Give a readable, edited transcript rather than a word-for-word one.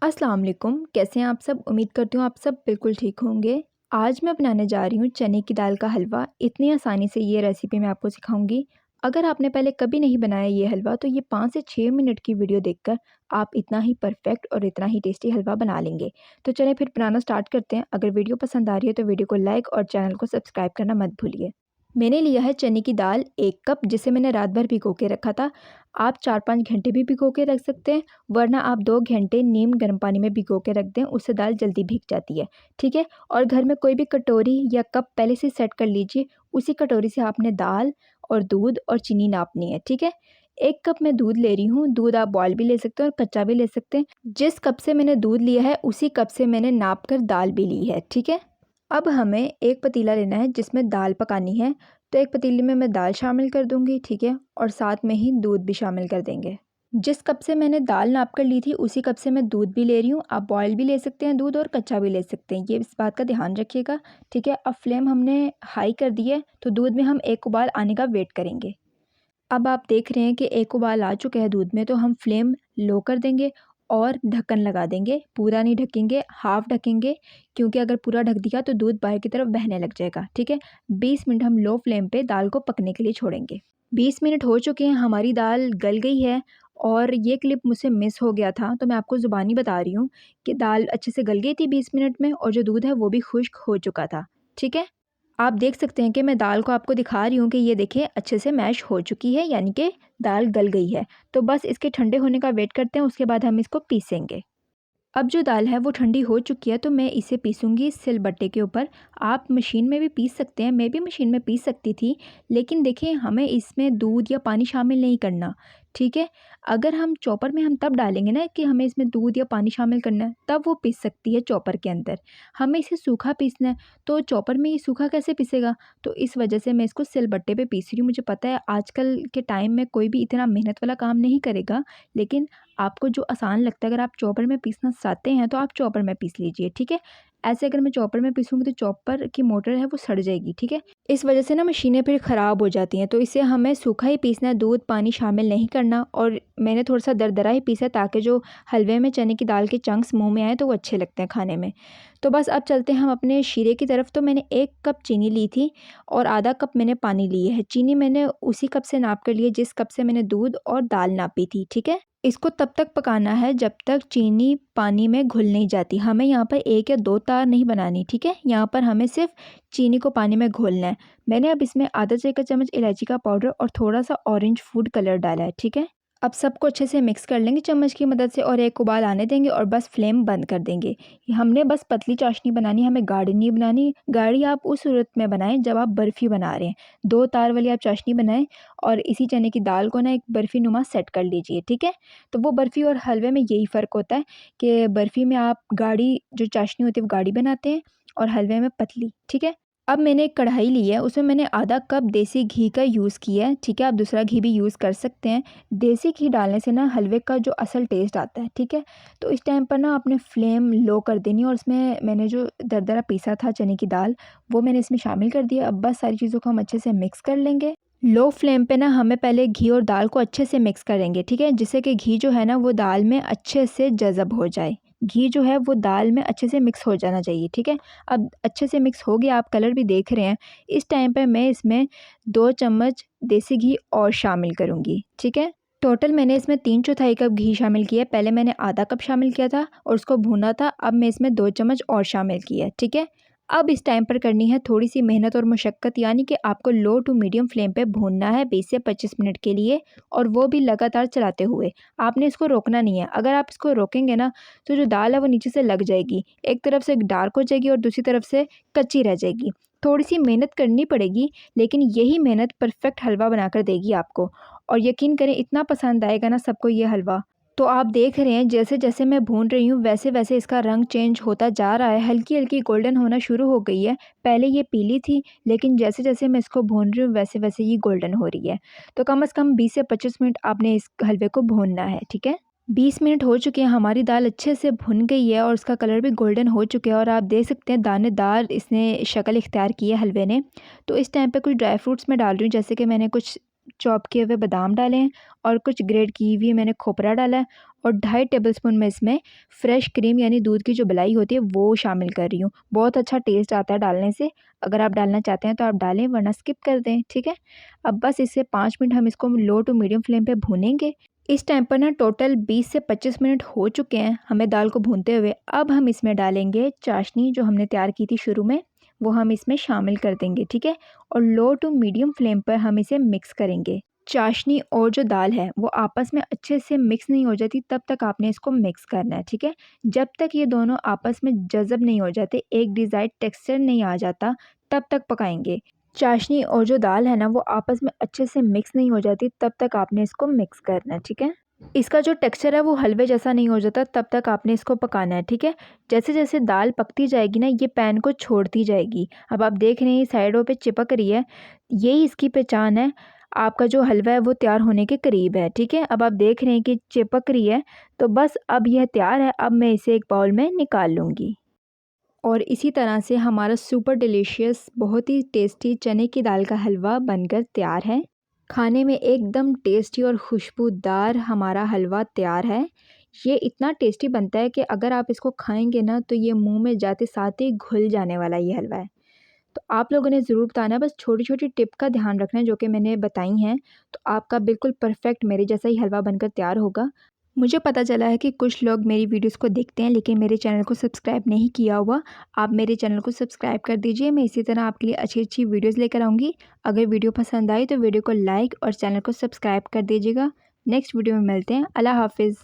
अस्सलाम वालेकुम। कैसे हैं आप सब? उम्मीद करती हूँ आप सब बिल्कुल ठीक होंगे। आज मैं बनाने जा रही हूँ चने की दाल का हलवा। इतनी आसानी से ये रेसिपी मैं आपको सिखाऊंगी। अगर आपने पहले कभी नहीं बनाया ये हलवा तो ये 5 से 6 मिनट की वीडियो देखकर आप इतना ही परफेक्ट और इतना ही टेस्टी हलवा बना लेंगे। तो चलें फिर बनाना स्टार्ट करते हैं। अगर वीडियो पसंद आ रही है तो वीडियो को लाइक और चैनल को सब्सक्राइब करना मत भूलिए। मैंने लिया है चने की दाल 1 कप, जिसे मैंने रात भर भिगो के रखा था। आप 4-5 घंटे भी भिगो के रख सकते हैं, वरना आप 2 घंटे नीम गर्म पानी में भिगो के रख दें, उससे दाल जल्दी भीग जाती है। ठीक है? और घर में कोई भी कटोरी या कप पहले से सेट कर लीजिए। उसी कटोरी से आपने दाल और दूध और चीनी नापनी है। ठीक है? 1 कप मैं दूध ले रही हूँ। दूध आप बॉयल भी ले सकते हैं और कच्चा भी ले सकते हैं। जिस कप से मैंने दूध लिया है उसी कप से मैंने नाप कर दाल भी ली है। ठीक है? अब हमें एक पतीला लेना है जिसमें दाल पकानी है। तो एक पतीले में मैं दाल शामिल कर दूंगी। ठीक है? और साथ में ही दूध भी शामिल कर देंगे। जिस कप से मैंने दाल नाप कर ली थी उसी कप से मैं दूध भी ले रही हूँ। आप बॉयल भी ले सकते हैं दूध और कच्चा भी ले सकते हैं, ये इस बात का ध्यान रखिएगा। ठीक है? अब फ्लेम हमने हाई कर दी है, तो दूध में हम एक उबाल आने का वेट करेंगे। अब आप देख रहे हैं कि एक उबाल आ चुका है दूध में, तो हम फ्लेम लो कर देंगे और ढक्कन लगा देंगे। पूरा नहीं ढकेंगे, हाफ ढकेंगे, क्योंकि अगर पूरा ढक दिया तो दूध बाहर की तरफ बहने लग जाएगा। ठीक है? 20 मिनट हम लो फ्लेम पे दाल को पकने के लिए छोड़ेंगे। 20 मिनट हो चुके हैं, हमारी दाल गल गई है। और ये क्लिप मुझसे मिस हो गया था, तो मैं आपको ज़ुबानी बता रही हूँ कि दाल अच्छे से गल गई थी 20 मिनट में, और जो दूध है वो भी खुश्क हो चुका था। ठीक है? आप देख सकते हैं कि मैं दाल को आपको दिखा रही हूँ कि ये देखिए अच्छे से मैश हो चुकी है, यानी कि दाल गल गई है। तो बस इसके ठंडे होने का वेट करते हैं, उसके बाद हम इसको पीसेंगे। अब जो दाल है वो ठंडी हो चुकी है, तो मैं इसे पीसूँगी सिलबट्टे के ऊपर। आप मशीन में भी पीस सकते हैं, मैं भी मशीन में पीस सकती थी, लेकिन देखिए हमें इसमें दूध या पानी शामिल नहीं करना। ठीक है? अगर हम चॉपर में हम तब डालेंगे ना कि हमें इसमें दूध या पानी शामिल करना है, तब वो पीस सकती है चॉपर के अंदर। हमें इसे सूखा पीसना है, तो चॉपर में ये सूखा कैसे पीसेगा? तो इस वजह से मैं इसको सिलबट्टे पे पीस रही हूँ। मुझे पता है आजकल के टाइम में कोई भी इतना मेहनत वाला काम नहीं करेगा, लेकिन आपको जो आसान लगता है, अगर आप चॉपर में पीसना चाहते हैं तो आप चॉपर में पीस लीजिए। ठीक है? ऐसे अगर मैं चॉपर में पीसूँगी तो चॉपर की मोटर है वो सड़ जाएगी। ठीक है? इस वजह से ना मशीनें फिर ख़राब हो जाती हैं, तो इसे हमें सूखा ही पीसना है, दूध पानी शामिल नहीं करना। और मैंने थोड़ा-सा दरदरा ही पीसा, ताकि जो हलवे में चने की दाल के चंक्स मुँह में आएँ तो वो अच्छे लगते हैं खाने में। तो बस अब चलते हैं हम अपने शीरे की तरफ। तो मैंने 1 कप चीनी ली थी और आधा कप मैंने पानी लिए है। चीनी मैंने उसी कप से नाप कर ली है जिस कप से मैंने दूध और दाल नापी थी। ठीक है? इसको तब तक पकाना है जब तक चीनी पानी में घुल नहीं जाती। हमें यहाँ पर 1 या 2 तार नहीं बनानी। ठीक है? यहाँ पर हमें सिर्फ चीनी को पानी में घोलना है। मैंने अब इसमें आधा चाय का चम्मच इलायची का पाउडर और थोड़ा-सा ऑरेंज फूड कलर डाला है। ठीक है? अब सबको अच्छे से मिक्स कर लेंगे चम्मच की मदद से और एक उबाल आने देंगे और बस फ्लेम बंद कर देंगे। हमने बस पतली चाशनी बनानी है, हमें गाढ़ी नहीं बनानी। गाढ़ी आप उस सूरत में बनाएं जब आप बर्फ़ी बना रहे हैं। 2 तार वाली आप चाशनी बनाएं और इसी चने की दाल को ना एक बर्फ़ी नुमा सेट कर लीजिए। ठीक है? तो वो बर्फ़ी और हलवे में यही फ़र्क होता है कि बर्फ़ी में आप गाढ़ी जो चाशनी होती है वो गाढ़ी बनाते हैं और हलवे में पतली। ठीक है? अब मैंने एक कढ़ाई ली है, उसमें मैंने आधा कप देसी घी का यूज़ किया है। ठीक है? आप दूसरा घी भी यूज़ कर सकते हैं। देसी घी डालने से ना हलवे का जो असल टेस्ट आता है। ठीक है? तो इस टाइम पर ना आपने फ्लेम लो कर देनी है और इसमें मैंने जो दरदरा पीसा था चने की दाल, वो मैंने इसमें शामिल कर दिया। अब बस सारी चीज़ों को हम अच्छे से मिक्स कर लेंगे। लो फ्लेम पे ना हमें पहले घी और दाल को अच्छे से मिक्स करेंगे। ठीक है? जिससे कि घी जो है ना वो दाल में अच्छे से जज़ब हो जाए। घी जो है वो दाल में अच्छे से मिक्स हो जाना चाहिए। ठीक है? अब अच्छे से मिक्स हो गया, आप कलर भी देख रहे हैं। इस टाइम पे मैं इसमें 2 चम्मच देसी घी और शामिल करूँगी। ठीक है? टोटल मैंने इसमें 3/4 कप घी शामिल किया है। पहले मैंने आधा कप शामिल किया था और उसको भूना था। अब मैं इसमें 2 चम्मच और शामिल किया है। ठीक है? अब इस टाइम पर करनी है थोड़ी-सी मेहनत और मशक्क़त, यानी कि आपको लो टू मीडियम फ्लेम पे भूनना है 20 से 25 मिनट के लिए, और वो भी लगातार चलाते हुए। आपने इसको रोकना नहीं है। अगर आप इसको रोकेंगे ना तो जो दाल है वो नीचे से लग जाएगी। एक तरफ से डार्क हो जाएगी और दूसरी तरफ से कच्ची रह जाएगी। थोड़ी-सी मेहनत करनी पड़ेगी, लेकिन यही मेहनत परफ़ेक्ट हलवा बनाकर देगी आपको। और यकीन करें इतना पसंद आएगा ना सबको ये हलवा। तो आप देख रहे हैं जैसे-जैसे मैं भून रही हूँ वैसे-वैसे इसका रंग चेंज होता जा रहा है, हल्की-हल्की गोल्डन होना शुरू हो गई है। पहले ये पीली थी, लेकिन जैसे-जैसे मैं इसको भून रही हूँ वैसे-वैसे ये गोल्डन हो रही है। तो कम से कम 20 से 25 मिनट आपने इस हलवे को भूनना है। ठीक है? 20 मिनट हो चुके हैं, हमारी दाल अच्छे से भुन गई है और उसका कलर भी गोल्डन हो चुका है और आप देख सकते हैं दानेदार इसने शक्ल इख्तियार की है हलवे ने। तो इस टाइम पे कुछ ड्राई फ्रूट्स मैं डाल रही हूँ, जैसे कि मैंने कुछ चॉप किए हुए बादाम डाले हैं और कुछ ग्रेट की हुई मैंने खोपरा डाला है और 2.5 टेबलस्पून मैं इसमें फ्रेश क्रीम यानी दूध की जो मलाई होती है वो शामिल कर रही हूँ। बहुत अच्छा टेस्ट आता है डालने से। अगर आप डालना चाहते हैं तो आप डालें, वरना स्किप कर दें, ठीक है। अब बस इसे 5 मिनट हम इसको लो टू मीडियम फ्लेम पे भूनेंगे। इस टाइम पर ना टोटल 20 से 25 मिनट हो चुके हैं हमें दाल को भूनते हुए। अब हम इसमें डालेंगे चाशनी जो हमने तैयार की थी शुरू में, वो हम इसमें शामिल कर देंगे, ठीक है। और लो टू मीडियम फ्लेम पर हम इसे मिक्स करेंगे। चाशनी और जो दाल है वो आपस में अच्छे से मिक्स नहीं हो जाती तब तक आपने इसको मिक्स करना है, ठीक है। जब तक ये दोनों आपस में जज़ब नहीं हो जाते, एक डिज़ायर्ड टेक्सचर नहीं आ जाता, तब तक पकाएंगे। चाशनी और जो दाल है ना वो आपस में अच्छे से मिक्स नहीं हो जाती तब तक आपने इसको मिक्स करना है, ठीक है। इसका जो टेक्सचर है वो हलवे जैसा नहीं हो जाता तब तक आपने इसको पकाना है, ठीक है। जैसे जैसे दाल पकती जाएगी ना ये पैन को छोड़ती जाएगी। अब आप देख रहे हैं साइडों पे चिपक रही है, यही इसकी पहचान है। आपका जो हलवा है वो तैयार होने के करीब है, ठीक है। अब आप देख रहे हैं कि चिपक रही है, तो बस अब यह तैयार है। अब मैं इसे एक बाउल में निकाल लूँगी। और इसी तरह से हमारा सुपर डिलीशियस बहुत ही टेस्टी चने की दाल का हलवा बनकर तैयार है। खाने में एकदम टेस्टी और खुशबूदार हमारा हलवा तैयार है। ये इतना टेस्टी बनता है कि अगर आप इसको खाएंगे ना तो ये मुंह में जाते साथ ही घुल जाने वाला ये हलवा है। तो आप लोगों ने ज़रूर बताना है, बस छोटी-छोटी टिप का ध्यान रखना है जो कि मैंने बताई हैं, तो आपका बिल्कुल परफेक्ट मेरे जैसा ही हलवा बनकर तैयार होगा। मुझे पता चला है कि कुछ लोग मेरी वीडियोस को देखते हैं लेकिन मेरे चैनल को सब्सक्राइब नहीं किया हुआ। आप मेरे चैनल को सब्सक्राइब कर दीजिए। मैं इसी तरह आपके लिए अच्छी-अच्छी वीडियोस लेकर आऊँगी। अगर वीडियो पसंद आई तो वीडियो को लाइक और चैनल को सब्सक्राइब कर दीजिएगा। नेक्स्ट वीडियो में मिलते हैं। अल्लाह हाफ़िज़।